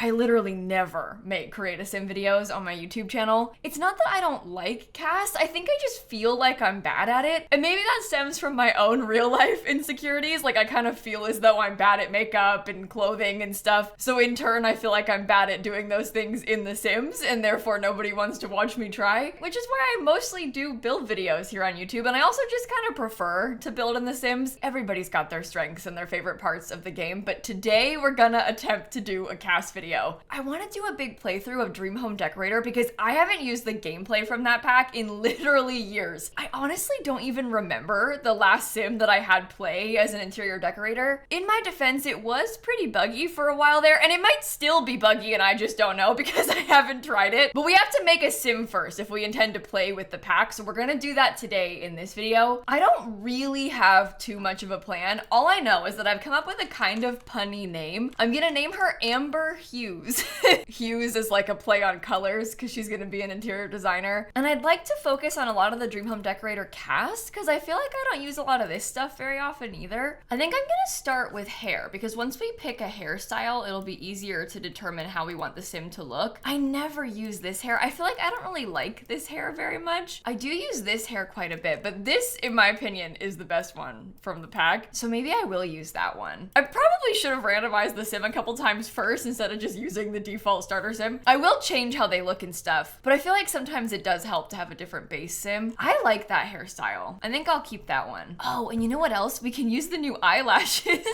I literally never make create a sim videos on my YouTube channel. It's not that I don't like cast, I think I just feel like I'm bad at it. And maybe that stems from my own real life insecurities. Like I kind of feel as though I'm bad at makeup and clothing and stuff. So in turn, I feel like I'm bad at doing those things in The Sims, and therefore nobody wants to watch me try, which is why I mostly do build videos here on YouTube. And I also just kind of prefer to build in The Sims. Everybody's got their strengths and their favorite parts of the game, but today we're gonna attempt to do a cast video. I want to do a big playthrough of Dream Home Decorator because I haven't used the gameplay from that pack in literally years. I honestly don't even remember the last sim that I had play as an interior decorator. In my defense, it was pretty buggy for a while there, and it might still be buggy and I just don't know because I haven't tried it. But we have to make a sim first if we intend to play with the pack, so we're gonna do that today in this video. I don't really have too much of a plan. All I know is that I've come up with a kind of punny name. I'm gonna name her Amber Hughes. Hughes is like a play on colors because she's gonna be an interior designer. And I'd like to focus on a lot of the Dream Home Decorator cast because I feel like I don't use a lot of this stuff very often either. I think I'm gonna start with hair because once we pick a hairstyle, it'll be easier to determine how we want the sim to look. I never use this hair. I feel like I don't really like this hair very much. I do use this hair quite a bit, but this, in my opinion, is the best one from the pack. So maybe I will use that one. I probably should have randomized the sim a couple times first instead of just using the default starter sim. I will change how they look and stuff, but I feel like sometimes it does help to have a different base sim. I like that hairstyle. I think I'll keep that one. Oh, and you know what else? We can use the new eyelashes.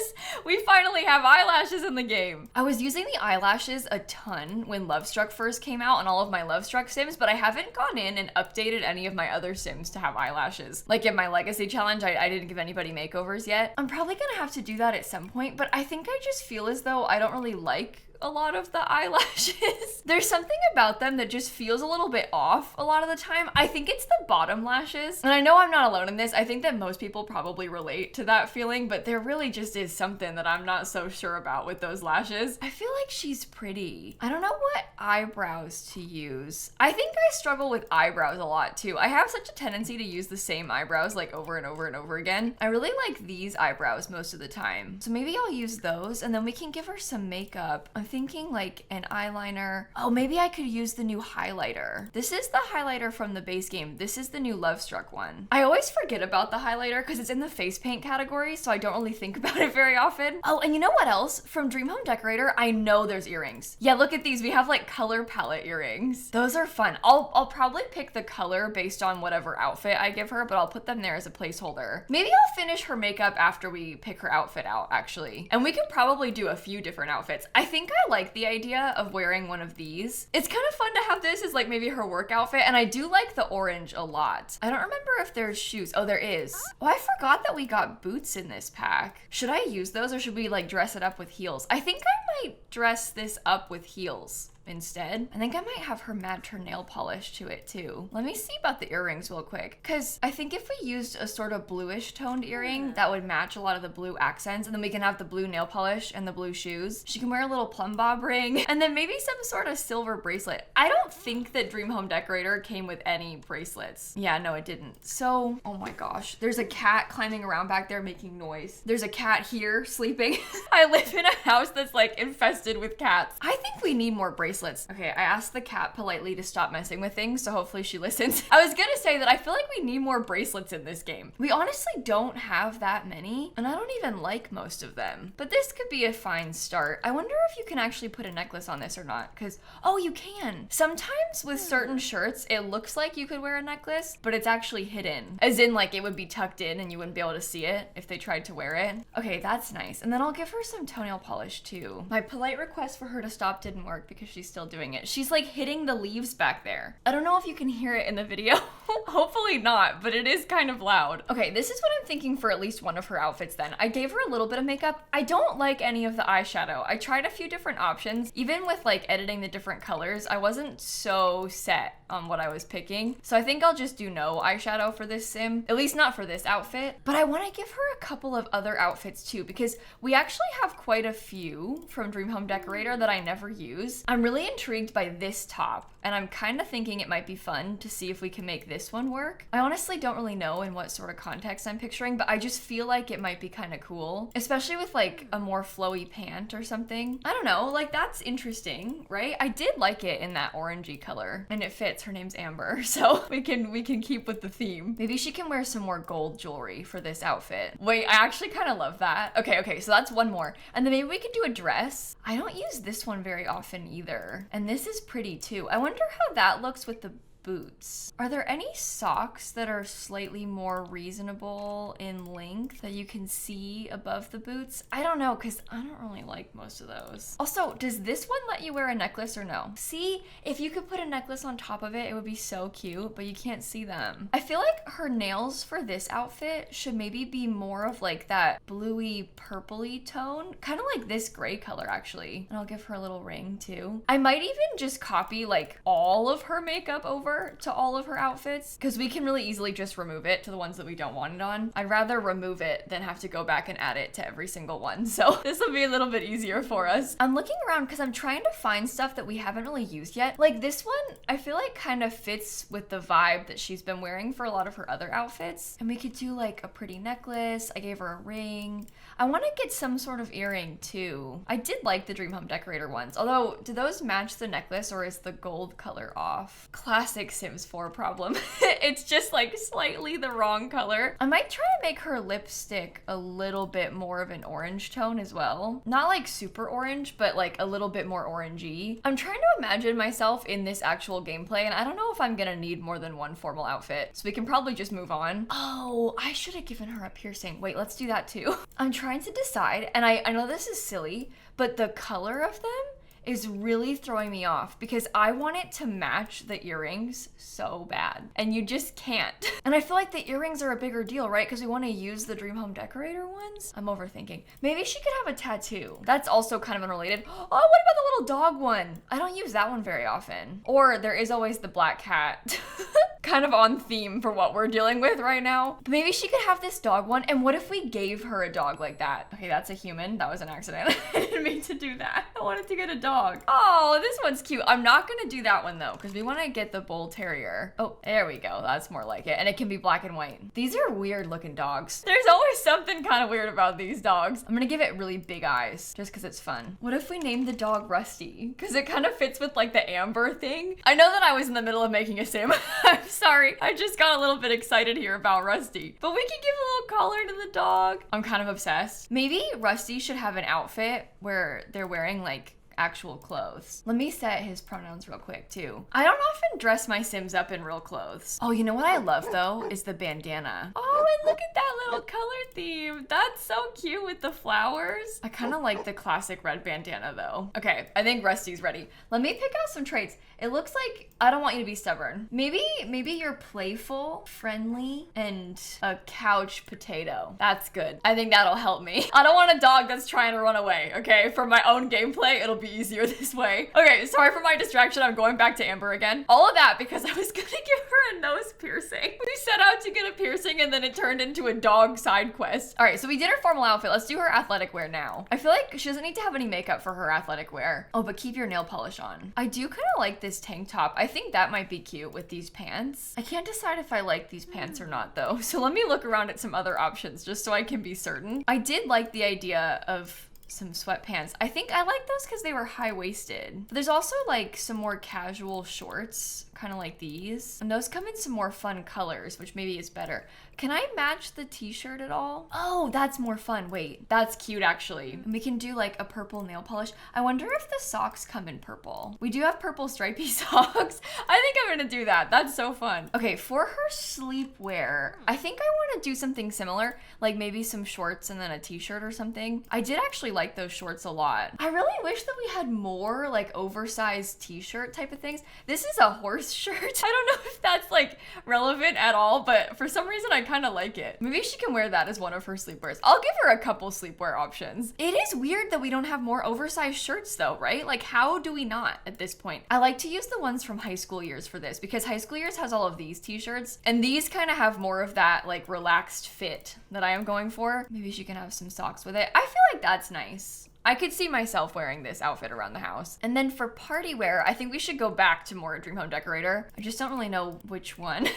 We finally have eyelashes in the game. I was using the eyelashes a ton when Lovestruck first came out on all of my Lovestruck sims, but I haven't gone in and updated any of my other sims to have eyelashes. Like in my legacy challenge, I didn't give anybody makeovers yet. I'm probably gonna have to do that at some point, but I think I just feel as though I don't really like a lot of the eyelashes. There's something about them that just feels a little bit off a lot of the time. I think it's the bottom lashes. And I know I'm not alone in this. I think that most people probably relate to that feeling, but there really just is something that I'm not so sure about with those lashes. I feel like she's pretty. I don't know what eyebrows to use. I think I struggle with eyebrows a lot too. I have such a tendency to use the same eyebrows like over and over and over again. I really like these eyebrows most of the time. So maybe I'll use those and then we can give her some makeup. I'm thinking like an eyeliner. Oh, maybe I could use the new highlighter. This is the highlighter from the base game. This is the new Lovestruck one. I always forget about the highlighter because it's in the face paint category, so I don't really think about it very often. Oh, and you know what else? From Dream Home Decorator, I know there's earrings. Yeah, look at these. We have like color palette earrings. Those are fun. I'll probably pick the color based on whatever outfit I give her, but I'll put them there as a placeholder. Maybe I'll finish her makeup after we pick her outfit out, actually. And we could probably do a few different outfits. I think I like the idea of wearing one of these. It's kind of fun to have this as like maybe her work outfit, and I do like the orange a lot. I don't remember if there's shoes. Oh, there is. Oh, I forgot that we got boots in this pack. Should I use those or should we like dress it up with heels? I think I might dress this up with heels instead. I think I might have her match her nail polish to it too. Let me see about the earrings real quick, because I think if we used a sort of bluish toned earring, that would match a lot of the blue accents, and then we can have the blue nail polish and the blue shoes. She can wear a little plum bob ring, and then maybe some sort of silver bracelet. I don't think that Dream Home Decorator came with any bracelets. Yeah, no, it didn't. So, oh my gosh, there's a cat climbing around back there making noise. There's a cat here sleeping. I live in a house that's like infested with cats. I think we need more bracelets. Okay, I asked the cat politely to stop messing with things, so hopefully she listens. I was gonna say that I feel like we need more bracelets in this game. We honestly don't have that many, and I don't even like most of them. But this could be a fine start. I wonder if you can actually put a necklace on this or not, because, oh, you can. Sometimes with certain shirts, it looks like you could wear a necklace, but it's actually hidden. As in, like, it would be tucked in and you wouldn't be able to see it if they tried to wear it. Okay, that's nice. And then I'll give her some toenail polish too. My polite request for her to stop didn't work because she's still doing it. She's like hitting the leaves back there. I don't know if you can hear it in the video. Hopefully not, but it is kind of loud. Okay, this is what I'm thinking for at least one of her outfits then. I gave her a little bit of makeup. I don't like any of the eyeshadow. I tried a few different options. Even with like editing the different colors, I wasn't so set on what I was picking. So I think I'll just do no eyeshadow for this sim, at least not for this outfit. But I want to give her a couple of other outfits too, because we actually have quite a few from Dream Home Decorator that I never use. I'm really really intrigued by this top, and I'm kind of thinking it might be fun to see if we can make this one work. I honestly don't really know in what sort of context I'm picturing, but I just feel like it might be kind of cool, especially with like a more flowy pant or something. I don't know, like that's interesting, right? I did like it in that orangey color, and it fits. Her name's Amber, so we can keep with the theme. Maybe she can wear some more gold jewelry for this outfit. Wait, I actually kind of love that. Okay, so that's one more. And then maybe we could do a dress. I don't use this one very often either. And this is pretty too. I wonder how that looks with the boots. Are there any socks that are slightly more reasonable in length that you can see above the boots? I don't know, because I don't really like most of those. Also, does this one let you wear a necklace or no? See, if you could put a necklace on top of it, it would be so cute, but you can't see them. I feel like her nails for this outfit should maybe be more of like that bluey purpley tone, kind of like this gray color actually. And I'll give her a little ring too. I might even just copy like all of her makeup over to all of her outfits, because we can really easily just remove it to the ones that we don't want it on. I'd rather remove it than have to go back and add it to every single one. So this will be a little bit easier for us. I'm looking around because I'm trying to find stuff that we haven't really used yet. Like this one, I feel like kind of fits with the vibe that she's been wearing for a lot of her other outfits. And we could do like a pretty necklace. I gave her a ring. I want to get some sort of earring too. I did like the Dream Home Decorator ones, although do those match the necklace or is the gold color off? Classic Sims 4 problem. It's just like slightly the wrong color. I might try to make her lipstick a little bit more of an orange tone as well. Not like super orange, but like a little bit more orangey. I'm trying to imagine myself in this actual gameplay, and I don't know if I'm gonna need more than one formal outfit, so we can probably just move on. Oh, I should have given her a piercing. Wait, let's do that too. I'm trying to decide, and I know this is silly, but the color of them is really throwing me off because I want it to match the earrings so bad, and you just can't. And I feel like the earrings are a bigger deal, right? Because we want to use the Dream Home Decorator ones. I'm overthinking. Maybe she could have a tattoo. That's also kind of unrelated. Oh, what about the little dog one? I don't use that one very often. Or there is always the black cat. Kind of on theme for what we're dealing with right now. But maybe she could have this dog one, and what if we gave her a dog like that? Okay, that's a human. That was an accident. I didn't mean to do that. I wanted to get a dog. Oh, this one's cute. I'm not gonna do that one though, because we want to get the bull terrier. Oh, there we go. That's more like it. And it can be black and white. These are weird looking dogs. There's always something kind of weird about these dogs. I'm gonna give it really big eyes just because it's fun. What if we named the dog Rusty? Because it kind of fits with like the amber thing. I know that I was in the middle of making a sim. I'm sorry. I just got a little bit excited here about Rusty. But we can give a little collar to the dog. I'm kind of obsessed. Maybe Rusty should have an outfit where they're wearing like actual clothes. Let me set his pronouns real quick too. I don't often dress my Sims up in real clothes. Oh, you know what I love though is the bandana. Oh, and look at that little color theme. That's so cute with the flowers. I kind of like the classic red bandana though. Okay, I think Rusty's ready. Let me pick out some traits. It looks like I don't want you to be stubborn. Maybe you're playful, friendly, and a couch potato. That's good. I think that'll help me. I don't want a dog that's trying to run away, okay? For my own gameplay, it'll be easier this way. Okay, sorry for my distraction. I'm going back to Amber again. All of that because I was gonna give her a nose piercing. We set out to get a piercing and then it turned into a dog side quest. All right, so we did her formal outfit. Let's do her athletic wear now. I feel like she doesn't need to have any makeup for her athletic wear. Oh, but keep your nail polish on. I do kind of like this tank top. I think that might be cute with these pants. I can't decide if I like these pants or not though. So let me look around at some other options just so I can be certain. I did like the idea of some sweatpants. I think I like those because they were high-waisted. But there's also like some more casual shorts, kind of like these. And those come in some more fun colors, which maybe is better. Can I match the t-shirt at all? Oh, that's more fun. Wait, that's cute actually. And we can do like a purple nail polish. I wonder if the socks come in purple. We do have purple stripy socks. I think I'm gonna do that. That's so fun. Okay, for her sleepwear, I think I want to do something similar, like maybe some shorts and then a t-shirt or something. I did actually like those shorts a lot. I really wish that we had more like oversized t-shirt type of things. This is a horse shirt. I don't know if that's like relevant at all, but for some reason I kind of like it. Maybe she can wear that as one of her sleepwears. I'll give her a couple sleepwear options. It is weird that we don't have more oversized shirts though, right? Like how do we not at this point? I like to use the ones from High School Years for this because High School Years has all of these t-shirts and these kind of have more of that like relaxed fit that I am going for. Maybe she can have some socks with it. I feel like that's nice. I could see myself wearing this outfit around the house. And then for party wear, I think we should go back to more Dream Home Decorator. I just don't really know which one.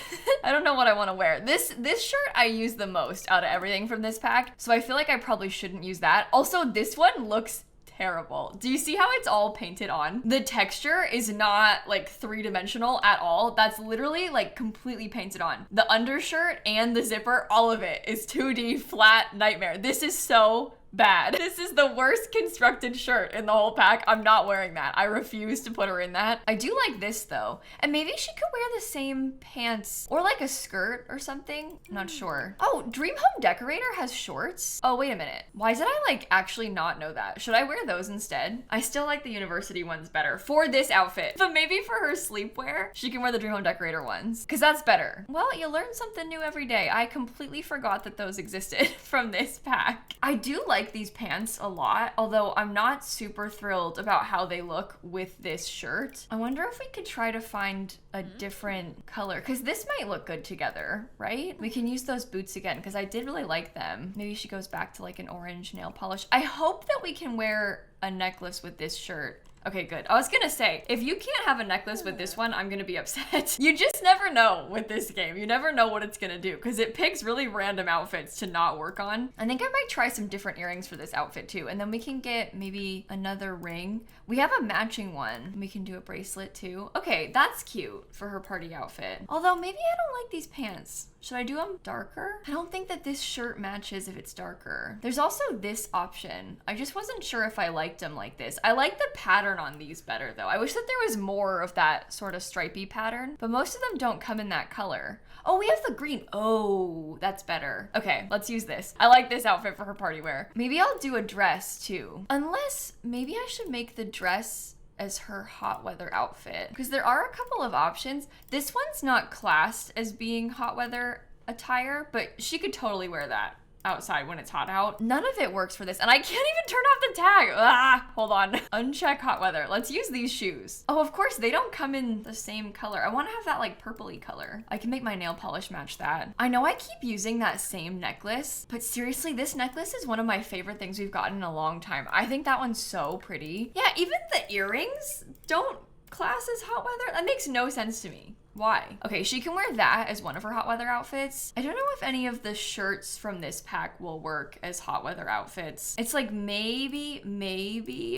I don't know what I want to wear. This shirt I use the most out of everything from this pack, so I feel like I probably shouldn't use that. Also, this one looks terrible. Do you see how it's all painted on? The texture is not like three-dimensional at all. That's literally like completely painted on. The undershirt and the zipper, all of it is 2D flat nightmare. This is so bad. This is the worst constructed shirt in the whole pack. I'm not wearing that. I refuse to put her in that. I do like this though. And maybe she could wear the same pants or like a skirt or something. I'm not sure. Oh, Dream Home Decorator has shorts. Oh, wait a minute. Why did I like actually not know that? Should I wear those instead? I still like the university ones better for this outfit, but maybe for her sleepwear, she can wear the Dream Home Decorator ones because that's better. Well, you learn something new every day. I completely forgot that those existed from this pack. I do like these pants a lot, although I'm not super thrilled about how they look with this shirt. I wonder if we could try to find a different color because this might look good together, right? We can use those boots again because I did really like them. Maybe she goes back to like an orange nail polish. I hope that we can wear a necklace with this shirt. Okay, good. I was gonna say, if you can't have a necklace with this one, I'm gonna be upset. You just never know with this game. You never know what it's gonna do because it picks really random outfits to not work on. I think I might try some different earrings for this outfit too. And then we can get maybe another ring. We have a matching one. We can do a bracelet too. Okay, that's cute for her party outfit. Although maybe I don't like these pants. Should I do them darker? I don't think that this shirt matches if it's darker. There's also this option. I just wasn't sure if I liked them like this. I like the pattern on these better though. I wish that there was more of that sort of stripey pattern, but most of them don't come in that color. Oh, we have the green. Oh, that's better. Okay, let's use this. I like this outfit for her party wear. Maybe I'll do a dress too. Unless maybe I should make the dress as her hot weather outfit because there are a couple of options. This one's not classed as being hot weather attire, but she could totally wear that outside when it's hot out. None of it works for this, and I can't even turn off the tag. Hold on. Uncheck hot weather. Let's use these shoes. Oh, of course, they don't come in the same color. I want to have that like purpley color. I can make my nail polish match that. I know I keep using that same necklace, but seriously, this necklace is one of my favorite things we've gotten in a long time. I think that one's so pretty. Yeah, even the earrings don't class as hot weather. That makes no sense to me. Why? Okay, she can wear that as one of her hot weather outfits. I don't know if any of the shirts from this pack will work as hot weather outfits. It's like maybe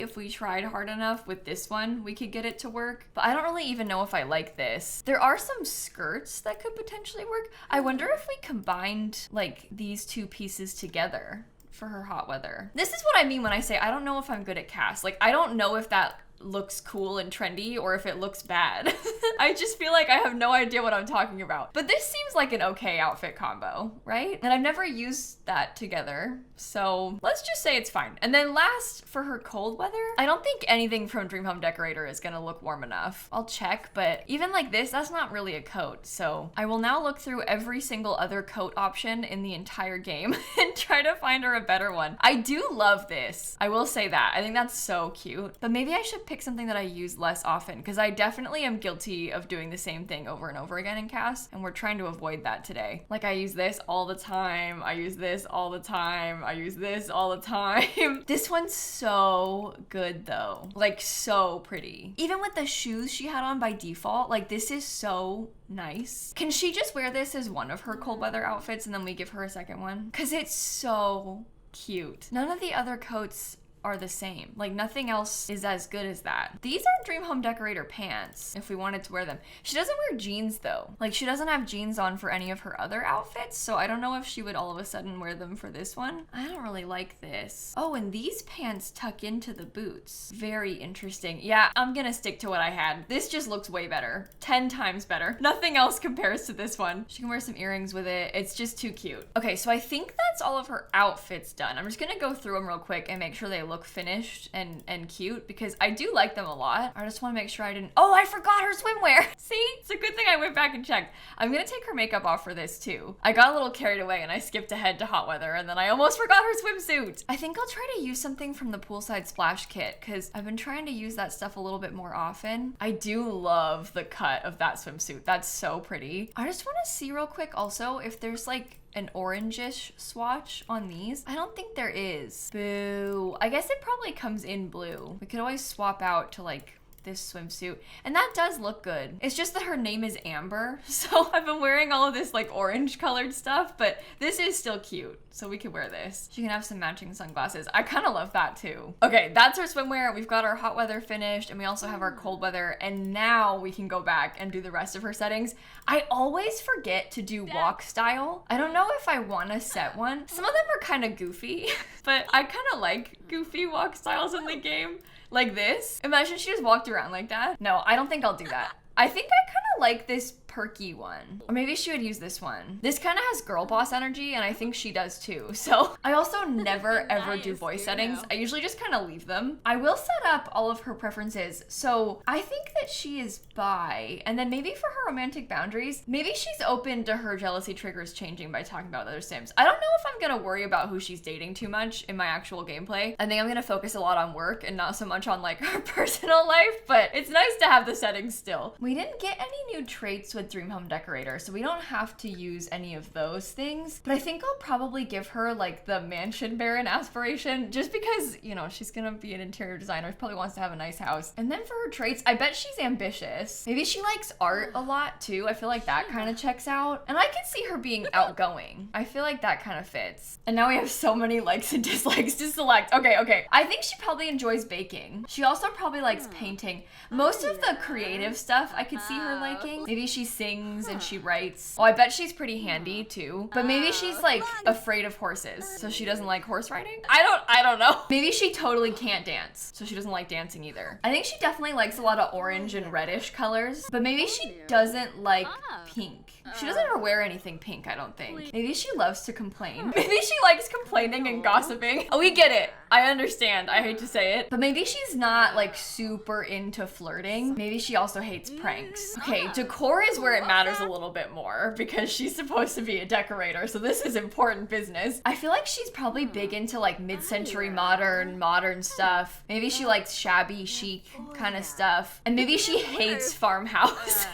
if we tried hard enough with this one, we could get it to work. But I don't really even know if I like this. There are some skirts that could potentially work. I wonder if we combined like these two pieces together for her hot weather. This is what I mean when I say I don't know if I'm good at cast. Like I don't know if that looks cool and trendy or if it looks bad. I just feel like I have no idea what I'm talking about. But this seems like an okay outfit combo, right? And I've never used that together, so let's just say it's fine. And then last, for her cold weather, I don't think anything from Dream Home Decorator is gonna look warm enough. I'll check, but even like this, that's not really a coat. So I will now look through every single other coat option in the entire game and try to find her a better one. I do love this. I will say that. I think that's so cute, but maybe I should pick something that I use less often because I definitely am guilty of doing the same thing over and over again in cast, and we're trying to avoid that today. Like I use this all the time. I use this all the time. I use this all the time. This one's so good though. Like so pretty. Even with the shoes she had on by default, like this is so nice. Can she just wear this as one of her cold weather outfits and then we give her a second one? Because it's so cute. None of the other coats are the same. Like nothing else is as good as that. These are Dream Home Decorator pants if we wanted to wear them. She doesn't wear jeans though. Like she doesn't have jeans on for any of her other outfits, so I don't know if she would all of a sudden wear them for this one. I don't really like this. Oh, and these pants tuck into the boots. Very interesting. Yeah, I'm gonna stick to what I had. This just looks way better. 10 times better. Nothing else compares to this one. She can wear some earrings with it. It's just too cute. Okay, so I think that's all of her outfits done. I'm just gonna go through them real quick and make sure they look finished and cute because I do like them a lot. I just want to make sure I didn't. Oh, I forgot her swimwear. See? It's a good thing I went back and checked. I'm gonna take her makeup off for this too. I got a little carried away and I skipped ahead to hot weather and then I almost forgot her swimsuit. I think I'll try to use something from the poolside splash kit because I've been trying to use that stuff a little bit more often. I do love the cut of that swimsuit. That's so pretty. I just want to see real quick also if there's like an orangish swatch on these? I don't think there is. Boo. I guess it probably comes in blue. We could always swap out to like this swimsuit, and that does look good. It's just that her name is Amber, so I've been wearing all of this like orange colored stuff, but this is still cute, so we could wear this. She can have some matching sunglasses. I kind of love that too. Okay, that's our swimwear. We've got our hot weather finished, and we also have our cold weather, and now we can go back and do the rest of her settings. I always forget to do walk style. I don't know if I want to set one. Some of them are kind of goofy, but I kind of like goofy walk styles in the game. Like this. Imagine she just walked around like that. No, I don't think I'll do that. I think I kind of like this perky one. Or maybe she would use this one. This kind of has girl boss energy, and I think she does too. So I also never ever do voice settings. I usually just kind of leave them. I will set up all of her preferences. So I think that she is bi, and then maybe for her romantic boundaries, maybe she's open to her jealousy triggers changing by talking about other Sims. I don't know if I'm gonna worry about who she's dating too much in my actual gameplay. I think I'm gonna focus a lot on work and not so much on like her personal life, but it's nice to have the settings still. We didn't get any new traits with Dream Home Decorator, so we don't have to use any of those things, but I think I'll probably give her like the mansion baron aspiration, just because, you know, she's gonna be an interior designer, she probably wants to have a nice house. And then for her traits, I bet she's ambitious. Maybe she likes art a lot too. I feel like that kind of checks out, and I can see her being outgoing. I feel like that kind of fits. And now we have so many likes and dislikes to select. Okay. I think she probably enjoys baking. She also probably likes painting. Most of the creative stuff I could see her liking. Maybe she sings and she writes. Oh, I bet she's pretty handy too. But maybe she's like afraid of horses, so she doesn't like horse riding? I don't know. Maybe she totally can't dance, so she doesn't like dancing either. I think she definitely likes a lot of orange and reddish colors, but maybe she doesn't like pink. She doesn't ever wear anything pink, I don't think. Maybe she loves to complain. Maybe she likes complaining and gossiping. Oh, we get it. I understand. I hate to say it. But maybe she's not like super into flirting. Maybe she also hates pranks. Okay, decor is where it matters a little bit more because she's supposed to be a decorator, so this is important business. I feel like she's probably big into like mid-century modern stuff. Maybe she likes shabby chic kind of stuff. And maybe she hates farmhouse.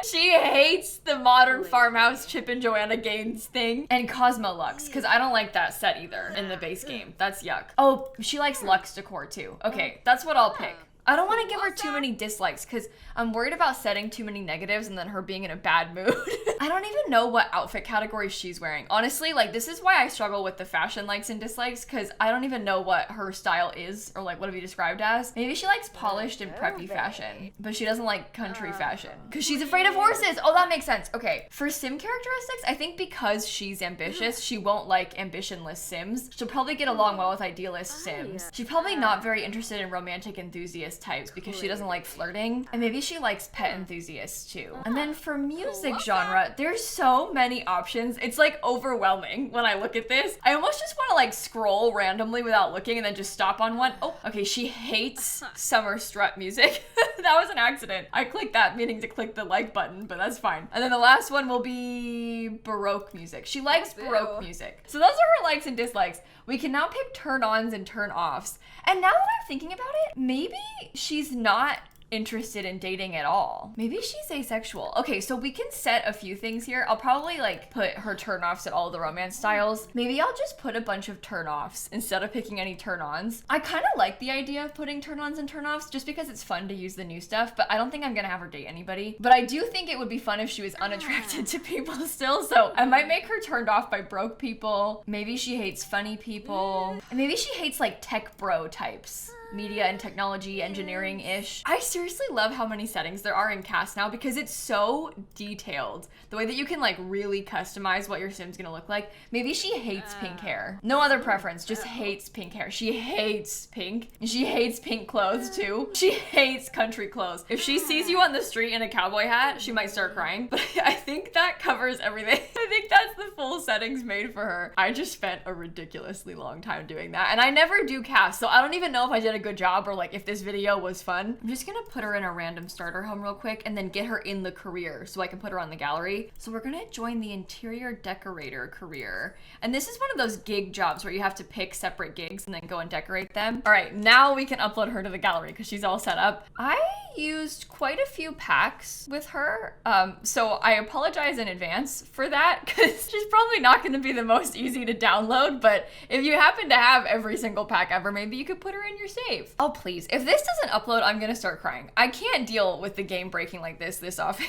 She hates the modern farmhouse Chip and Joanna Gaines thing. And Cosmo Lux, because I don't like that set either in the base game. That's yuck. Oh, she likes Lux decor too. Okay, that's what I'll pick. I don't want to give her too many dislikes because I'm worried about setting too many negatives and then her being in a bad mood. I don't even know what outfit category she's wearing. Honestly, like this is why I struggle with the fashion likes and dislikes, because I don't even know what her style is or like what it'd be described as. Maybe she likes polished and preppy fashion, but she doesn't like country fashion because she's afraid of horses. Oh, that makes sense. Okay, for sim characteristics, I think because she's ambitious, she won't like ambitionless sims. She'll probably get along well with idealist sims. She's probably not very interested in romantic enthusiast types because she doesn't like flirting, and maybe she likes pet enthusiasts too. And then for music genre, there's so many options. It's like overwhelming when I look at this. I almost just want to like scroll randomly without looking and then just stop on one. Oh, okay, she hates summer strut music. That was an accident. I clicked that meaning to click the like button, but that's fine. And then the last one will be Baroque music. She likes Baroque music. So those are her likes and dislikes. We can now pick turn-ons and turn-offs. And now that I'm thinking about it, maybe she's not interested in dating at all. Maybe she's asexual. Okay, so we can set a few things here. I'll probably like put her turn-offs at all the romance styles. Maybe I'll just put a bunch of turn-offs instead of picking any turn-ons. I kind of like the idea of putting turn-ons and turn-offs just because it's fun to use the new stuff, but I don't think I'm gonna have her date anybody. But I do think it would be fun if she was unattracted to people still, so I might make her turned off by broke people. Maybe she hates funny people. And maybe she hates like tech bro types. Media and technology engineering-ish. I seriously love how many settings there are in Cast now because it's so detailed. The way that you can like really customize what your sim's gonna look like. Maybe she hates pink hair. No other preference, just hates pink hair. She hates pink. She hates pink clothes too. She hates country clothes. If she sees you on the street in a cowboy hat, she might start crying. But I think that covers everything. I think that's the full settings made for her. I just spent a ridiculously long time doing that. And I never do Cast, so I don't even know if I did a good job or like if this video was fun. I'm just gonna put her in a random starter home real quick and then get her in the career so I can put her on the gallery. So we're gonna join the interior decorator career. And this is one of those gig jobs where you have to pick separate gigs and then go and decorate them. All right, now we can upload her to the gallery because she's all set up. I used quite a few packs with her, so I apologize in advance for that, because she's probably not going to be the most easy to download, but if you happen to have every single pack ever, maybe you could put her in your save. Oh, please. If this doesn't upload, I'm going to start crying. I can't deal with the game breaking like this often.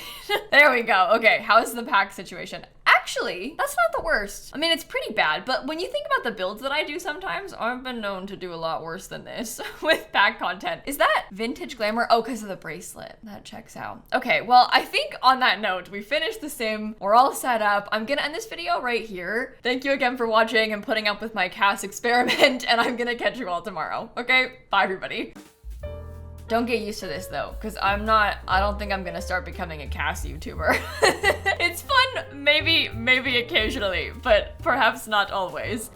There we go. Okay, how's the pack situation? Actually, that's not the worst. I mean, it's pretty bad, but when you think about the builds that I do sometimes, I've been known to do a lot worse than this with pack content. Is that vintage glamour? Oh, because of the bracelet. That checks out. Okay, well, I think on that note, we finished the sim. We're all set up. I'm gonna end this video right here. Thank you again for watching and putting up with my Cass experiment, and I'm gonna catch you all tomorrow. Okay, bye everybody. Don't get used to this though, because I don't think I'm gonna start becoming a Cass YouTuber. It's fun, maybe occasionally, but perhaps not always.